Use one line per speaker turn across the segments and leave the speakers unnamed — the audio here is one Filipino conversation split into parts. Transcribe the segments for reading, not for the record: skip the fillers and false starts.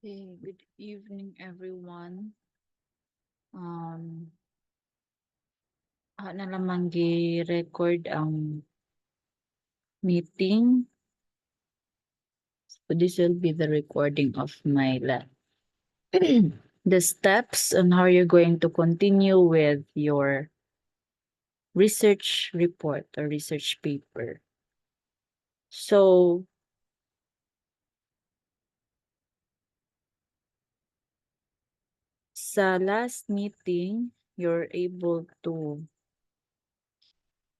Okay, good evening everyone. Na lamang gi-record ang meeting. So this will be the recording of my the steps on how you're going to continue with your research report or research paper. So sa last meeting, you're able to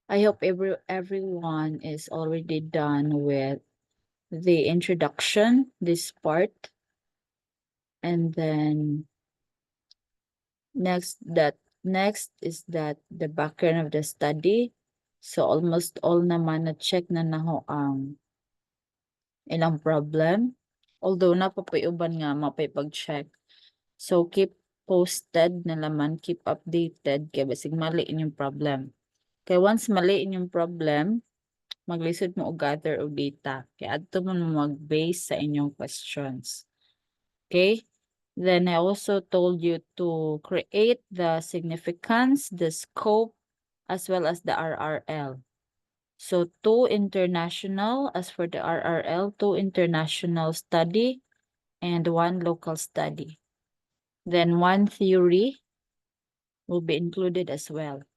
I hope everyone is already done with the introduction, this part, and then next is that the background of the study. So almost all naman na check na naho ang ilang problem. Although napapayuban nga mapay pag-check. So keep posted na laman, keep updated kay basig mali inyong problem. Kay once mali inyong problem, maglisod mo og gather og data. Kay adto mo mag-base sa inyong questions. Okay? Then I also told you to create the significance, the scope, as well as the RRL. So 2 international, as for the RRL, 2 international study and 1 local study. Then 1 theory will be included as well.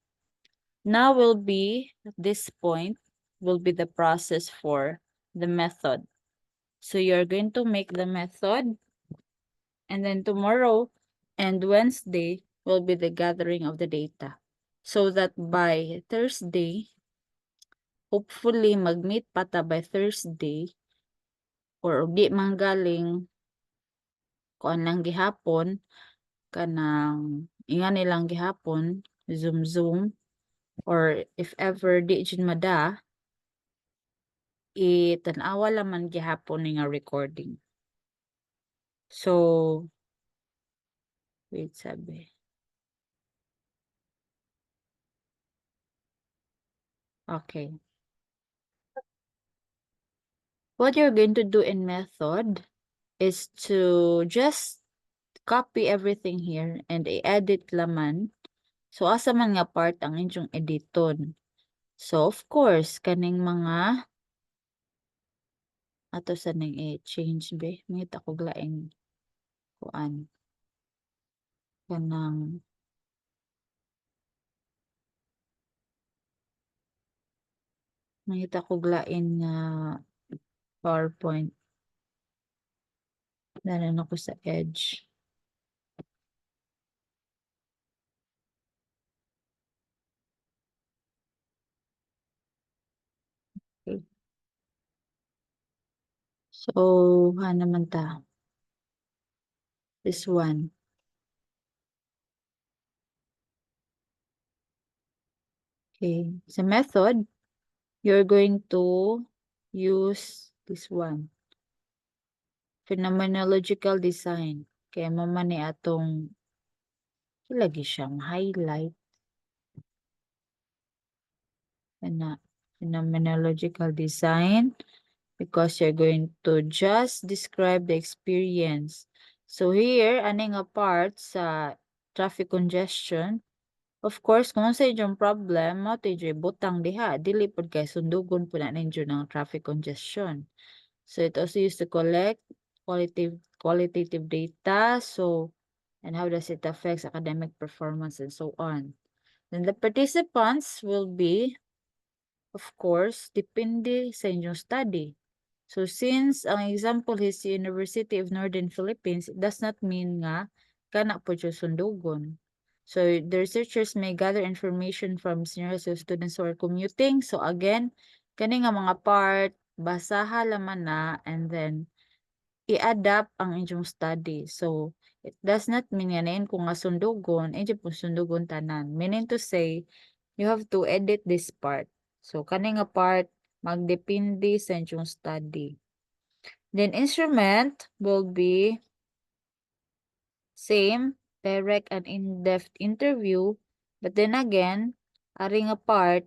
Now at this point, will be the process for the method. So you're going to make the method, and then tomorrow and Wednesday will be the gathering of the data. So that by Thursday, hopefully mag-meet pa ta by Thursday, or di manggaling kuan lang gihapon, kanang inga nilang gihapon, Zoom, or if ever di jud mada, itan-awa laman gihapon ni nga recording. So, wait sabi. Okay. What you're going to do in method is to just copy everything here and i-edit laman. So, asa man nga part ang inyong editon. So, of course, kaning mga ato sa ning i-change be. Mangita ko glaing kuan. Kanang mangita ko glaing nga PowerPoint. Nanan ako sa Edge. Okay. So, naman ta. This one. Okay. Sa method, you're going to use this one. Phenomenological design. Kaya mamani atong ilagi siyang highlight. Na phenomenological design, because you're going to just describe the experience. So here, aning nga part sa traffic congestion, of course, kung sa inyong problem, mo tayo butang diha, dili pod kay sundugon po na ninyo ng traffic congestion. So it also used to collect qualitative data, and how does it affect academic performance and so on. Then the participants will be, of course, depende sa inyong study. So since ang example is University of Northern Philippines, it does not mean nga kana po siya sundugon. So the researchers may gather information from senior high school students who are commuting. So again, kani nga mga part, basaha laman na, and then i-adapt ang inyong study. So it does not mean nga kung nga sundugon, po sundugon tanan. Meaning to say, you have to edit this part. So, kani nga part, magdepende sa inyong study. Then, instrument will be same, direct and in-depth interview. But then again, ari nga part,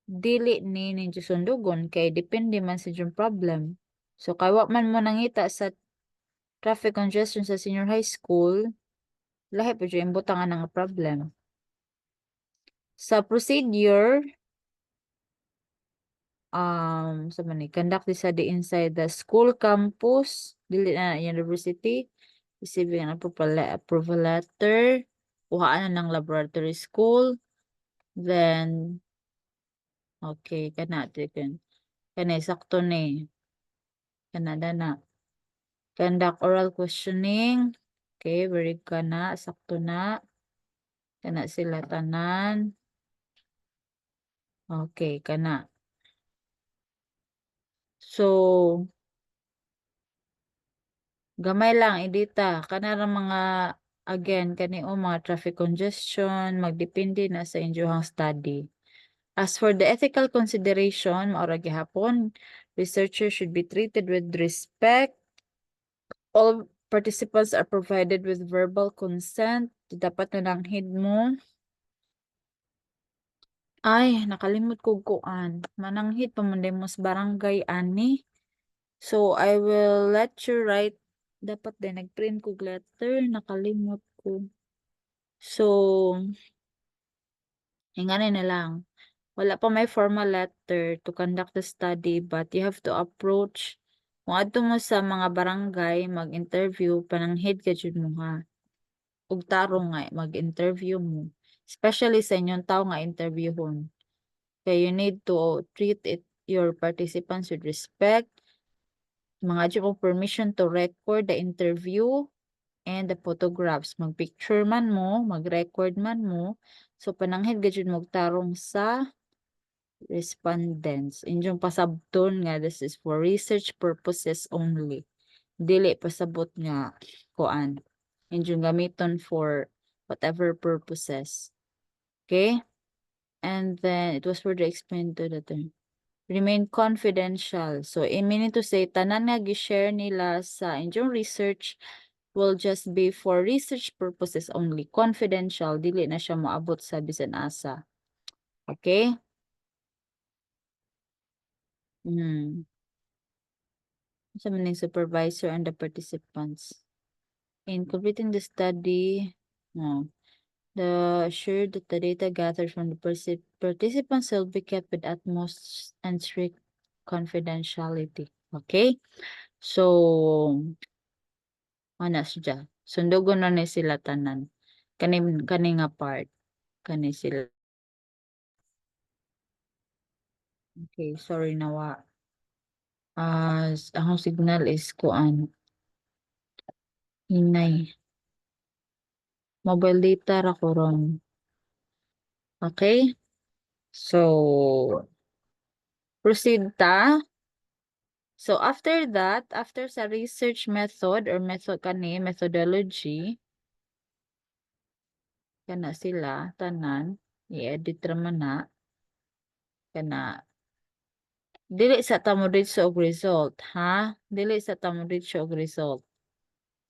dili ni ninyo sundugon kay depende man sa inyong problem. So, kawa man mo nangita sa traffic congestion sa senior high school, lahi po dyan imbutangan ng problem. Sa procedure, sa mani, conduct this study inside the school campus, dili na university, receiving an approval letter, kuhaan na ng laboratory school, then, okay, kana sakto ni, kanada na. Conduct oral questioning, okay, very kana, sakto na, kana sila tanan, okay, kana. So, gamay lang edita kana ra mga again kani o mga traffic congestion magdepende na sa inyong study. As for the ethical consideration, maura gihapon, researchers should be treated with respect. All participants are provided with verbal consent. Dapat na langhid mo. Ay, nakalimot ko kuan. Mananghid pa man demos barangay ani. So, I will let you write. Dapat din, nag-print ko letter. Nakalimot ko. So, hinganin na lang. Wala pa may formal letter to conduct the study, but you have to approach. Kung adto mo sa mga barangay, mag-interview, pananghid ka dyan mo ha. Ug tarong nga, mag-interview mo. Especially sa inyong tao nga interviewon. Kaya you need to treat your participants with respect. Mga dyan mo permission to record the interview and the photographs. Mag-picture man mo, mag-record man mo. So, pananghid ka dyan mo tarong sa respondents. Inyong pasabton nga this is for research purposes only. Dili pasabot nga kuan. Inyong gamiton for whatever purposes. Okay? And then it was further explained to the term. Remain confidential. So, meaning to say, tanan nga gi-share nila sa inyong research will just be for research purposes only. Confidential. Dili na siya maabot sa bisan asa. Okay? Sa maning supervisor and the participants. In completing the study, the assured that the data gathered from the participants will be kept with utmost and strict confidentiality. Okay? So, ano siya? Sundugon na ni sila tanan. Kani nga part. Kani sila. Okay, sorry nawa. Ang signal is kuan. Hinay. Mobile data ra ko ron. Okay? So, proceed ta. So, after that, after sa research method or methodology, kana sila, tanan, i-edit raman na, kana, dili sa tamo sa og result, ha? Dili sa tamo sa og result.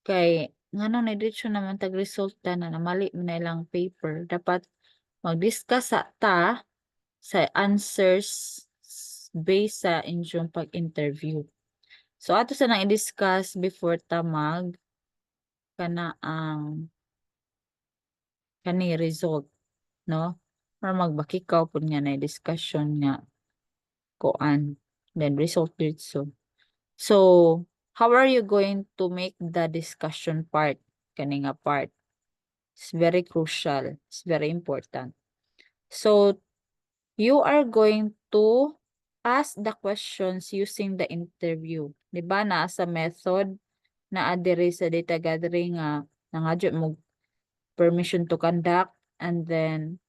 Kay, ngano na dito naman tag-result na mali mo na ilang paper. Dapat mag-discuss sa answers based sa inyong pag-interview. So, ato sa nang i-discuss before tamag kana ang kani result, no? Or magbakikaw po nga na discussion nga koan. Then, result dito. So, how are you going to make the discussion part? Kani nga part. It's very crucial. It's very important. So, you are going to ask the questions using the interview. Diba na sa method na adere sa data gathering nga nangadyo mo permission to conduct and then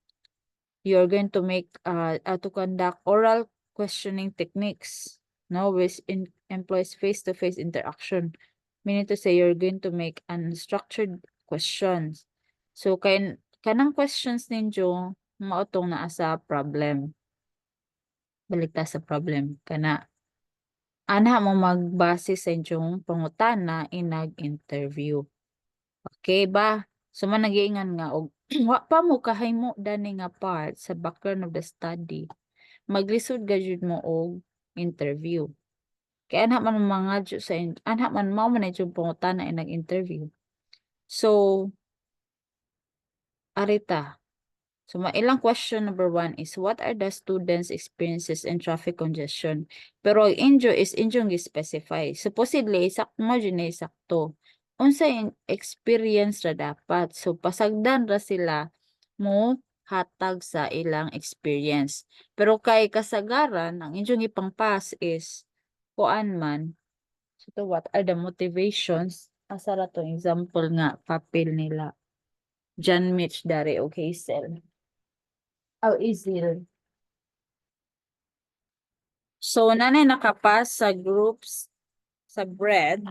you're going to make to conduct oral questioning techniques, no, with employees face-to-face interaction. Meaning to say you're going to make unstructured questions. So kanang questions ninyo mautong naa sa problem. Balik ta sa problem kana ana mo magbase sa inyong pangutana inag-interview. Okay ba? So man nag-iingan nga og wa pa mo kahimo dani nga part sa background of the study. Maglisod gajud mo og interview. Kaya anak man mga sa anak man mao man yung pangutana na nag-interview. So, arita. So, mailang question number 1 is, what are the students' experiences in traffic congestion? Pero ang injo is injong gi-specify. Supposedly, sakto mo dyan sakto. Unsa yung experience ra dapat. So, pasagdan ra sila mo hatag sa ilang experience. Pero kay kasagaran, ang injong ipang-pass is, kuan man, so to what are the motivations? Asa ra to example nga, papel nila. John Mitch Dari o Hazel. How easy. So, nanay nakapas sa groups sa bread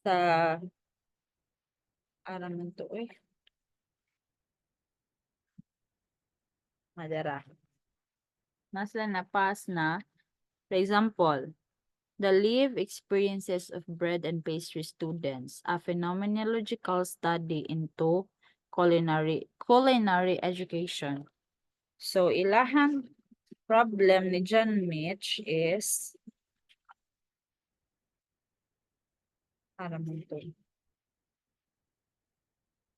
sa araman to madara. Nasa napas na, for example, the lived experiences of bread and pastry students, a phenomenological study into culinary education. So, ilahang problem ni John Mitch is araman to.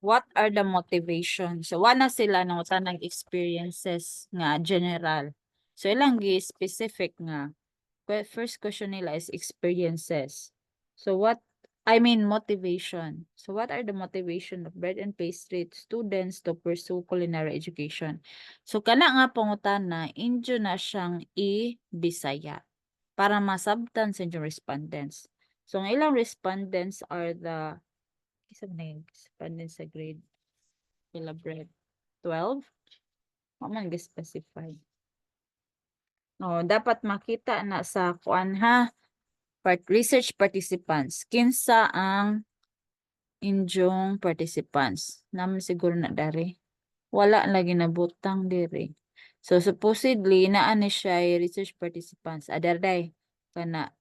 What are the motivations? So, wala sila ng tanang experiences nga general. So, ilang specific nga. First question nila is experiences. So, motivation. So, what are the motivation of bread and pastry students to pursue culinary education? So, kana nga pangutana, injo na siyang i-Bisaya para masabtan sa inyong respondents. So, ang ilang respondents are the isang name respondents sa grade pila bread 12. Man specify. Oh, dapat makita na sa kuan ha research participants. Kinsa ang injong participants? Naman siguro na dari. Wala lagi na butang diri. So supposedly naa ni siya research participants. Adarday kana.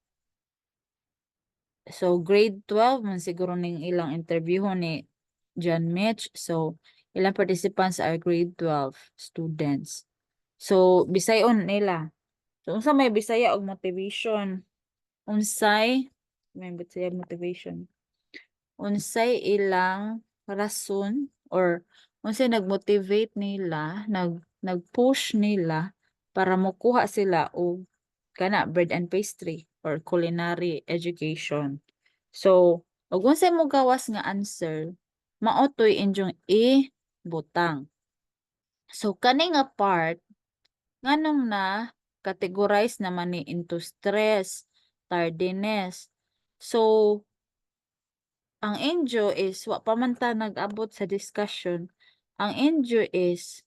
So grade 12 man siguro ning ilang interview ni John Mitch. So ilang participants are grade 12 students. So bisayon nila. So unsa may Bisaya og motivation? Unsay may Bisaya motivation? Unsay ilang rason or unsay nag-motivate nila, nag-push nila para mokuha sila og kana bread and pastry or culinary education. So, ug unsay mo gawas nga answer, mao toy inyong i-butang. So, kani nga part nganong na categorize naman ni into stress, tardiness. So, ang NGO is wa pa man ta nag-abot sa discussion. Ang NGO is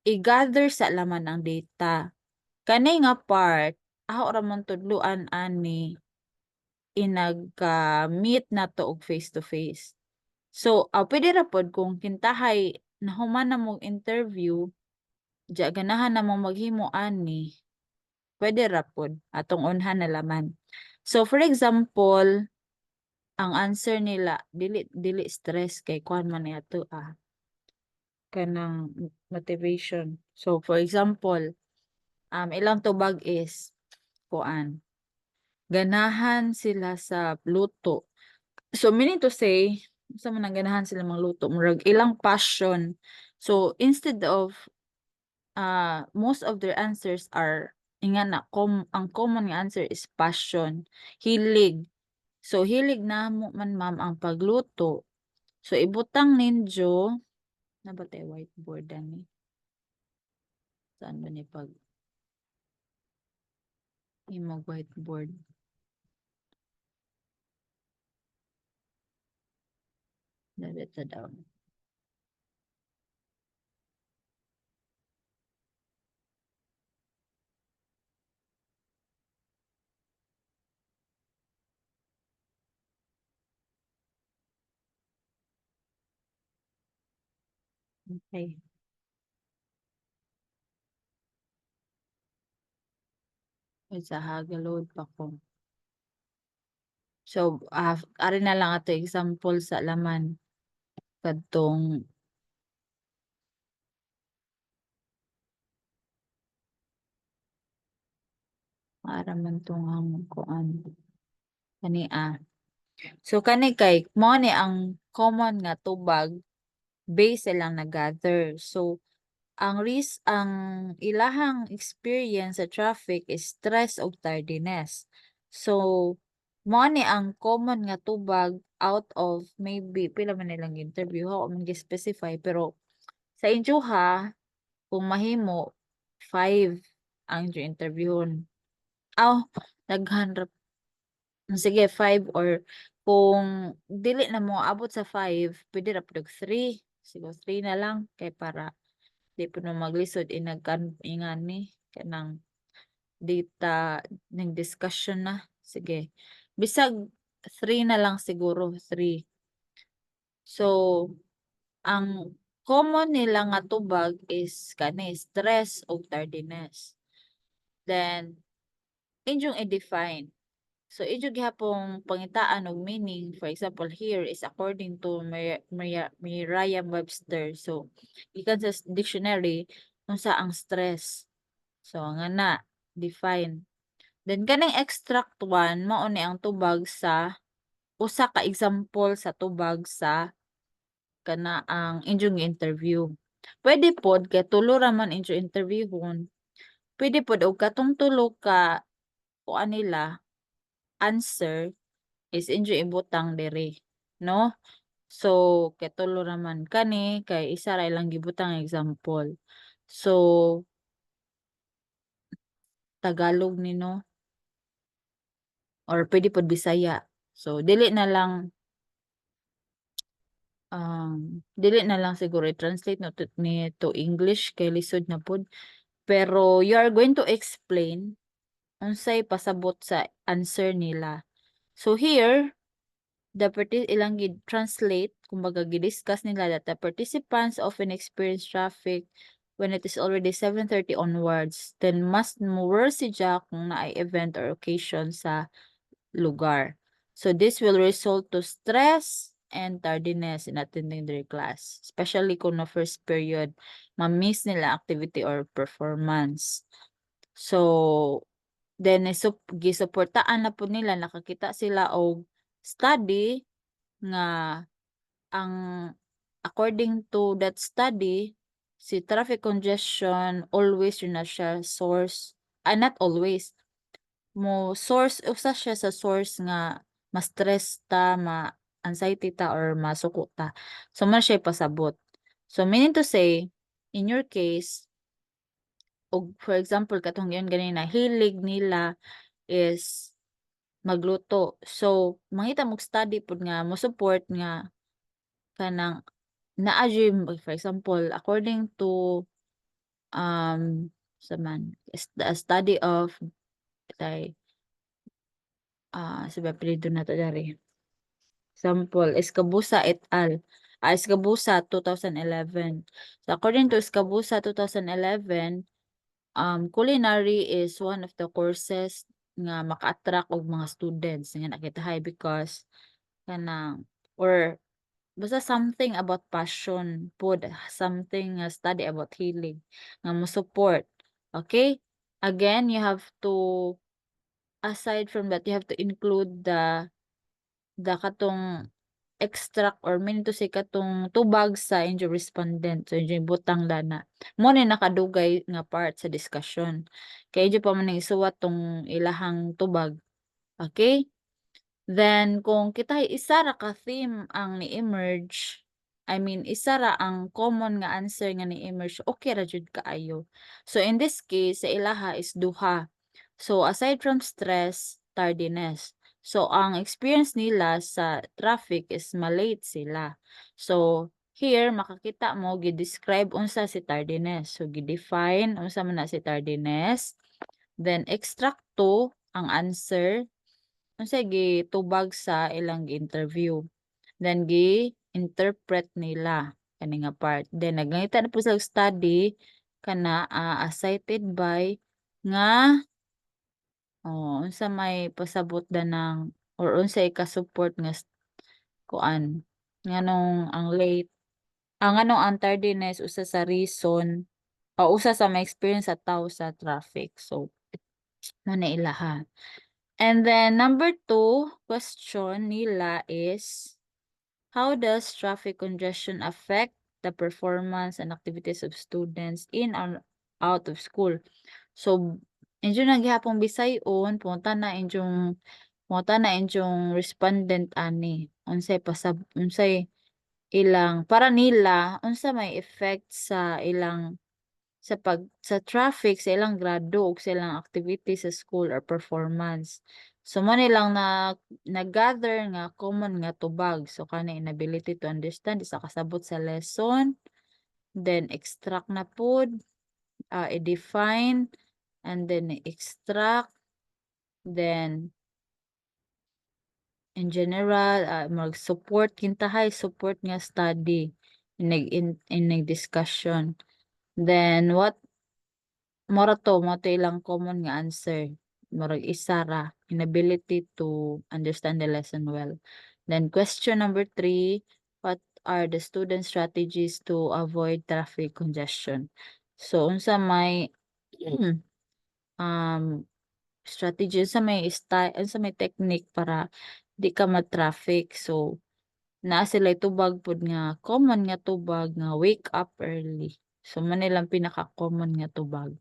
i-gather sa laman ng data. Kani nga part, ako ra man tudluan ani inagka-meet na to og face to face. So, pwede ra pod kung kintahay nahuman na mong interview, diya ganahan na mong maghimo ani, pwede ra pod atong unhan na laman. So, for example, ang answer nila dili stress kay kuan man ni ato kanang motivation. So for example, ilang tubag is kuan ganahan sila sa luto. So meaning to say, sa man ganahan sila magluto, murag ilang passion. So instead of most of their answers are ingana ang common nga answer is passion, hilig. So hilig namo man ma'am ang pagluto. So ibutang ninyo na ba tayo whiteboard ani? Saan ba ni pag imog whiteboard? Dapat sa daw. Okay. Ay, sa Hagalod pa ko. So, ari na lang ato example sa laman. Kadtong Para man tong kuan kani So kani kay mo ni ang common nga tubag base silang na-gather. So ang ilahang experience sa traffic is stress o tardiness. So mo ni ang common nga tubag out of maybe pila man nilang interview ha man specify pero sa injuha kung mahimo 5 ang interviewon. Aw, daghan ra. Sige 5 or kung dili na mo abot sa 5 pwede ra pud og 3. Siguro 3 na lang kay para di pud mo maglisod ingani kanang data ning discussion na. Sige. Bisag 3 na lang siguro, 3. So, ang common nila nga tubag is kani stress o tardiness. Then, inyong i-define. So, inyong gihapong pangitaan og meaning. For example, here is according to Merriam-Webster. So, ikan sa dictionary, unsa ang stress. So, nga na, define. Then, kanang extract 1, mao ni ang tubag sa, usa ka example sa tubag sa kana ang inyong interview. Pwede pod kay tulo ra man inyong interviewon. Pwede pod og katong tulo ka kuan nila answer is inyong ibutang diri, no? So kay tulo ra man kani kay isa ra ilang gibutang example. So Tagalog ni no or pwede pod Bisaya. So dili na lang siguro i-translate no to English kay lisod na pod. Pero you are going to explain unsay pasabot sa answer nila. So here, ilang translate kumbaga gi-discuss nila that the participants often experience traffic when it is already 7:30 onwards. Then must move siya kung naay event or occasion sa lugar. So this will result to stress and tardiness in attending their class, especially kung na first period ma-miss nila activity or performance. So then gisuportaan na po nila nakakita sila og study nga ang according to that study si traffic congestion always yun na siya source not always source usa siya sa source nga ma-stress ta, ma-anxiety ta or masuko ta. So man siya pasabot. So meaning to say in your case og for example katong yun ganina hilig nila is magluto. So mangita mog study pud nga mo support nga kanang naa for example according to sa man a study of say sa apelyido na to dari. Example, Escabusa et al. Escabusa 2011. So according to Escabusa 2011, culinary is one of the courses nga maka-attract og mga students nga nakitahay because kanang or basta something about passion pod, something nga study about healing nga mo support. Okay? Again, you have to aside from that, you have to include the katong extract or meaning to say katong tubag sa inyo respondent. So inyo butang dana. Mo ni nakadugay nga part sa discussion. Kay inyo pa man isuwat tong ilahang tubag. Okay? Then kung kita isa ra ka theme ang ni-emerge, I mean isa ra ang common nga answer nga ni-emerge, okay ra jud kaayo. So in this case, sa ilaha is duha. So aside from stress, tardiness. So ang experience nila sa traffic is malate sila. So here makakita mo gi-describe unsa si tardiness. So gi-define unsa man na si tardiness. Then extract to ang answer unsay gitubag sa ilang interview. Then gi-interpret nila kani nga part. Then nagangita na po sila study kana cited by nga unsa may pasabot danang or unsay ka-support nga kuan nganong ang late nganong ang tardiness usa sa reason o usa sa may experience sa tao sa traffic. So Muna ilaha. And then number 2 question nila is, how does traffic congestion affect the performance and activities of students in and out of school? So, inyo naghihapong Bisayon, punta na inyong respondent ani. Unsay ilang para nila unsa may effect sa ilang sa traffic sa ilang grado ug sa ilang activity sa school or performance. So mo nilang nag-gather nga common nga tubag. So kani inability to understand isa kasabot sa lesson, then extract na pod, i-define, and then extract, then in general mag-support kintahay support nga study in discussion. Then what mora mo to ilang common nga answer. Murag isa ra, inability to understand the lesson well. Then question number 3, what are the student strategies to avoid traffic congestion? So unsa may um strategy, unsa may technique para di ka ma-traffic. So naa sila tubag pod nga common nga tubag nga wake up early. So man nilang pinaka-common nga tubag.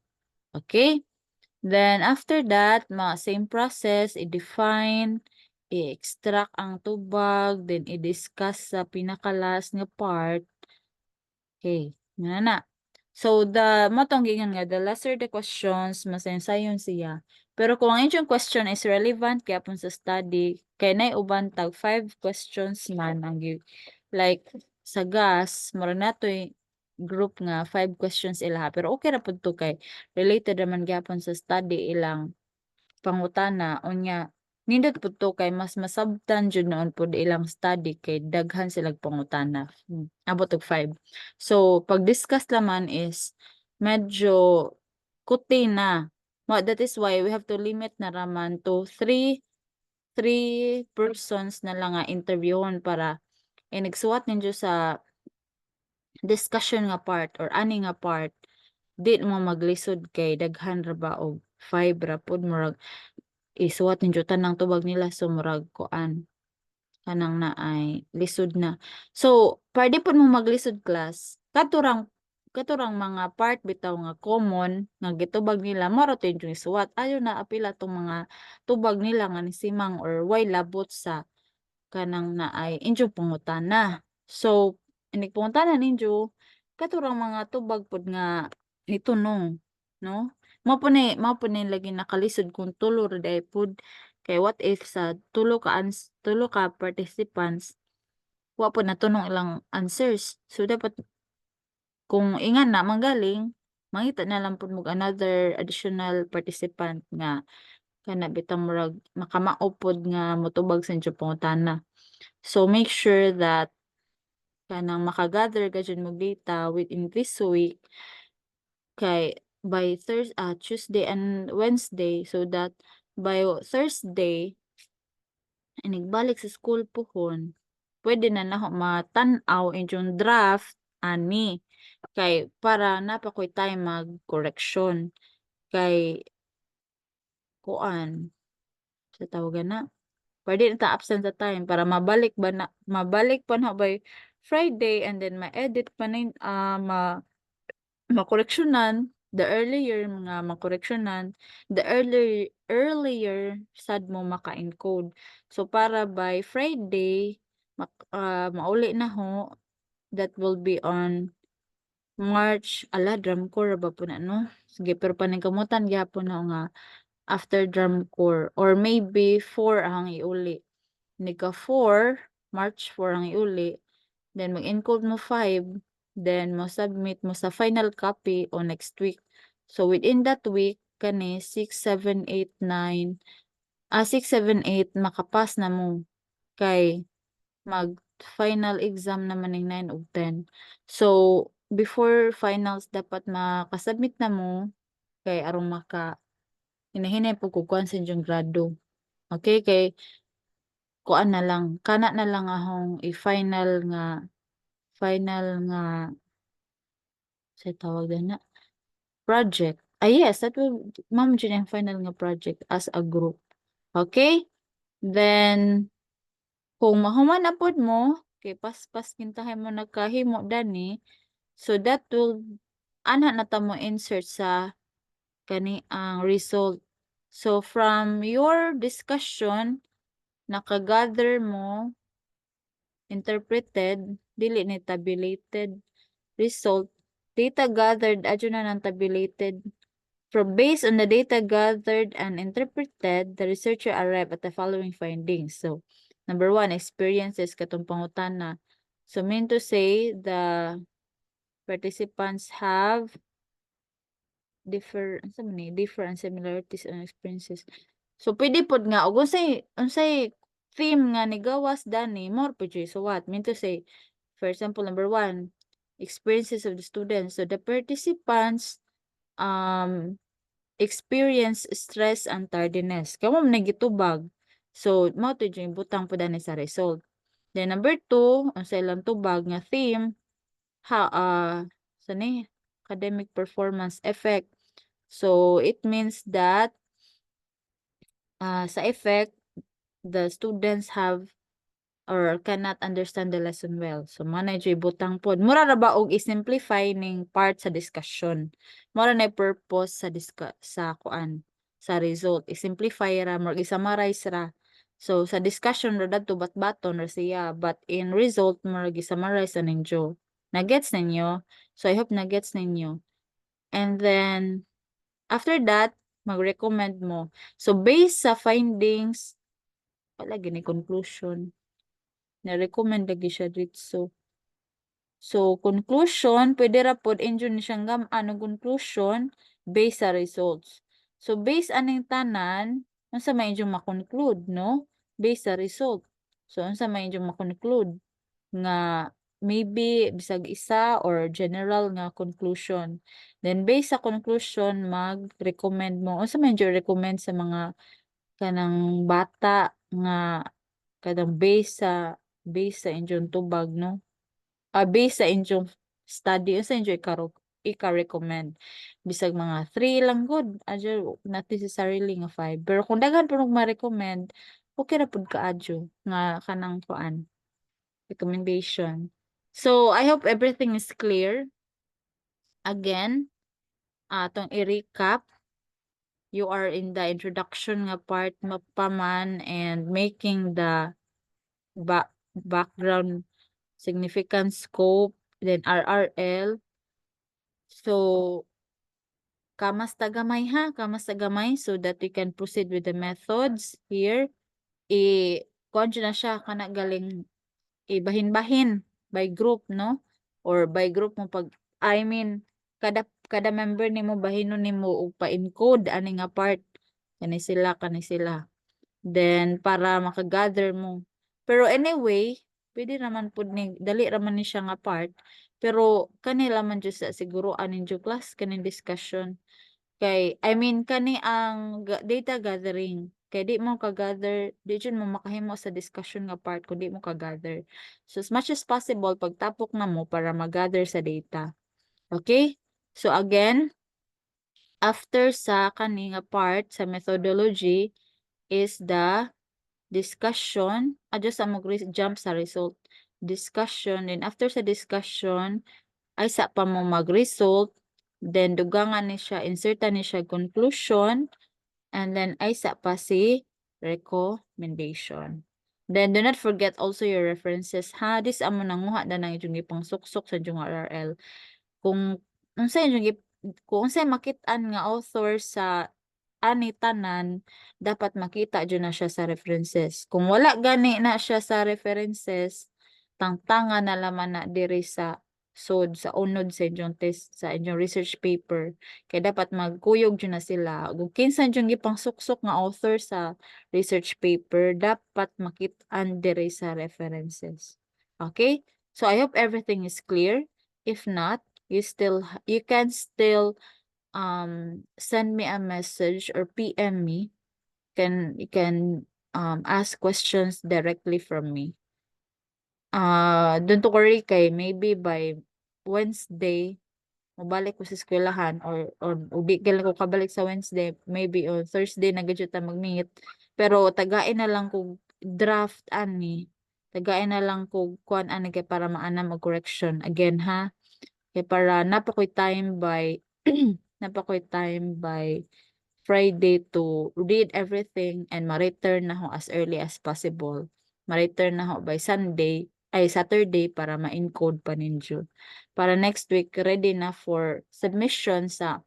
Okay? Then after that, same process, i-define, i-extract ang tubag, then i-discuss sa pinaka-last nga part. Okay, nga na. So matong gingan nga the lesser the questions, mas sayon siya. Pero kung ang inyong question is relevant kaya pun sa study, kay nay uban tag 5 questions man ang like sa gas, mura na group nga 5 questions ilaha. Pero okay ra pud to kay related naman gyapon sa study ilang pangutana unya nindot pud to kay mas masabtan jud noon pud ilang study kay daghan silang pangutana. Abot og 5. So pag-discuss naman is medyo kuti na. That is why we have to limit na raman to 3 persons na lang nga interviewon para inigsuwat ninyo sa discussion nga part or ani nga part di mo maglisod kay daghan ra ba og 5 ra pud murag isuwat ninyo tanang tubag nila so murag kuan kanang naay lisod na. So pwede pud mo maglisod class katurang mga part bitaw nga common nga gitubag nila mao ra to inyong isuwat ayo na apila tong mga tubag nila nga nisimang or why labot sa kanang naay inyong pangutana. So inig pangutana ninyo katurang mga tubag pod nga nitunong, no? Mao po ni lagi nakalisod kung tulo ra day pod kay what if sa tulo ka participants wa po natunong ilang answers. So dapat kung ingan na manggaling mangita na lang pud mo another additional participant nga kana bitang murag makamao pod nga motubag sa inyong pangutana. So make sure that kanang maka-gather ka jud mo data within this week kay by Tuesday and Wednesday so that by Thursday inigbalik sa school pohon pwede na naho matan-aw inyong draft ani kay para napakoy time mag-correction kay kuan sa tawagan na pwede na ta absent sa time para mabalik pa na by Friday and then ma-edit pa na makoreksyonan the earlier mga makoreksyonan the earlier sad mo maka-encode. So para by Friday mauli na ho that will be on March drum corps ra ba po na no? Sige pero paningkamutan gyapon na nga after drum corps or maybe 4 ang iuli. Nika 4, March 4 ang iuli, then mag-encode mo 5, then mo submit mo sa final copy o next week. So within that week kani 6, 7, 8, 9 6, 7, 8 makapass na mo kay mag final exam naman ning 9 ug 10. So before finals dapat makasubmit na mo kay aron hinahinay po kukuan sa inyong grado. Okay kay kuan na lang kana na lang ahong final nga sa tawag na project Yes, that will ma'am dyan ang final nga project as a group. Okay? Then, kung mahuman na pod mo, kay pas kintahin mo nagkahimo dani, so that will, ana na ta mo insert sa kani ang result. So, from your discussion, nakagather mo, interpreted, dili ni tabulated result, data gathered, adyo na ng tabulated. Based on the data gathered and interpreted, the researcher arrived at the following findings. So, number 1, experiences katong pangutana. So, mean to say, the participants have different similarities and experiences. So, pwede pod nga, og unsay theme nga ni gawas dani, more po dyan. So, what? Mean to say, for example, number 1, experiences of the students. So, the participants, experience stress and tardiness. Kamo man gitubag. So, mao to yung butang po dani sa result. Then number 2, ang sa ilang tubag nga theme, sani academic performance effect. So, it means that sa effect, the students have or cannot understand the lesson well. So, mo na butang pod. Mura ra ba og i-simplify ning part sa discussion. Mura na purpose sa kuan sa result. I-simplify ra, more i-summarize ra. So, sa discussion ra dadto bat-baton ra siya, but in result more i-summarize na ninyo. Na-gets ninyo? So, I hope na-gets ninyo. And then, after that, mag-recommend mo. So, based sa findings, wala gini conclusion. Na-recommend lagi siya dito. So, conclusion, pwede ra pod injun ni siyang conclusion based sa results. So, based aning tanan, unsa may injun ma-conclude, no? Based sa result. So, unsa may injun ma-conclude nga maybe bisag isa or general nga conclusion. Then, based sa conclusion, mag-recommend mo. Unsa may injun recommend sa mga kanang bata nga kadang based sa injong tubag, no? Based sa inyong study, sa inyo ika-recommend. Bisag mga 3 lang good, adyo not necessarily nga 5. Pero kung daghan po ma-recommend, okay ra pud kaadyo nga kanang kuan recommendation. So, I hope everything is clear. Again, atong i-recap, you are in the introduction nga part mapaman and making the background, significance, scope, then RRL. So, kamas tagamay ha, kamas tagamay so that we can proceed with the methods here. Kuan na siya kana galing ibahin-bahin by group, no? Or by group mo kada member nimo bahinon nimo og pa-encode ani nga part kani sila. Then para makagather mo. Pero anyway, pwede naman pud ni dali raman ni siya nga part. Pero kanila man jud sa siguruan ninyo class kaning discussion. Kay I mean kani ang data gathering. Kay di mo ka-gather, di jud mo makahimo sa discussion nga part kung di mo ka-gather. So as much as possible pagtapok na mo para mag-gather sa data. Okay? So again, after sa kani nga part sa methodology is the discussion, adjust sa jump sa result. Discussion, then after sa discussion, ay sa pa mo mag-result, then dugangan ni siya, insertan ni siya conclusion, and then ay sa pa si recommendation. Then do not forget also your references ha. This amo nanguha na nang inyong ipang suksok sa inyong RRL. Kung unsay makit-an nga author sa ani tanan, dapat makita dyan na siya sa references. Kung wala gani na siya sa references, tangtanga na laman na diri sa sa unod sa inyong test, sa inyong research paper. Kaya dapat magkuyog dyan na sila. Kung kinsan dyan gipang suksok nga author sa research paper, dapat makita-an diri sa references. Okay? So I hope everything is clear. If not, you can still send me a message or PM me. You can ask questions directly from me. Don't worry kay maybe by Wednesday mabalik ko sa eskwelahan or di gyud ko kabalik sa Wednesday, maybe or Thursday na gyud ta mag-meet. Pero tagain na lang kog draft ani. Tagain na lang kog kuan ani kay para maanam og correction again ha. Kay para napakoy time by napakoy time by Friday to read everything and ma-return na ho as early as possible. Ma-return na ho by Saturday para ma-encode pa ninyo. Para next week ready na for submission sa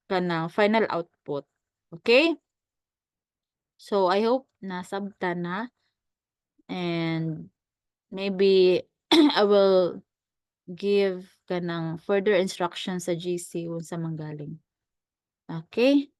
kanang final output. Okay? So I hope na sabta na and maybe I will give kanang further instructions sa GC unsa manggaling. Okay?